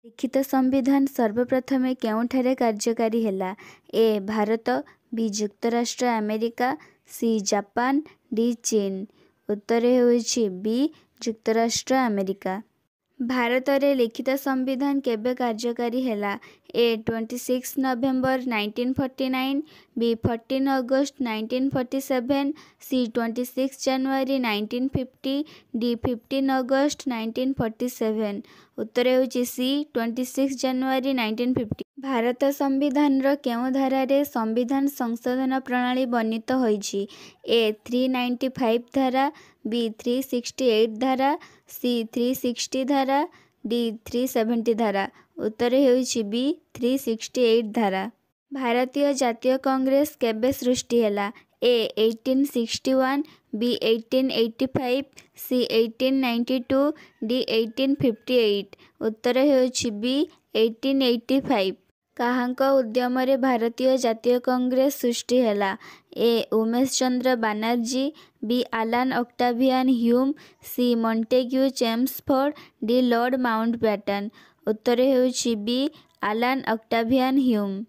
लिखित संविधान सर्वप्रथमे केउठारे कार्यकारी हैला? ए भारत, बी युक्तराष्ट्र अमेरिका, सी जापान, डी चीन। उत्तर होइछि बी युक्तराष्ट्र अमेरिका। भारत रे लिखित संविधान केबे कार्यकारी हैला? ए 26 नवेम्बर 1949, बी 14 अगस्त 1947, सी 26 जनवरी 1950, डी 15 अगस्त 1947। उत्तर होइछि सी 26 जनवरी 1950। भारत संविधान रो केउ धारा रे संविधान संशोधन प्रणाली वर्णित होइछि? ए 395 धारा, बी 368 धारा, सी 360 धारा, डी 370 धारा। उत्तर होइछि बी 368 धारा। भारतीय जातीय कांग्रेस केबे सृष्टि हैला? A 1861, B 1885, C 1892, D 1858। उत्तर होइछि बी 1885। काहांक उद्यम रे भारतीय जातीय कांग्रेस सृष्टि हैला? A Umesh Chandra Banerjee, B Allan Octavian Hume, C Montagu Chelmsford, D lord Mountbatten. उत्तर होइछि बी आलान ऑक्टावियन ह्यूम।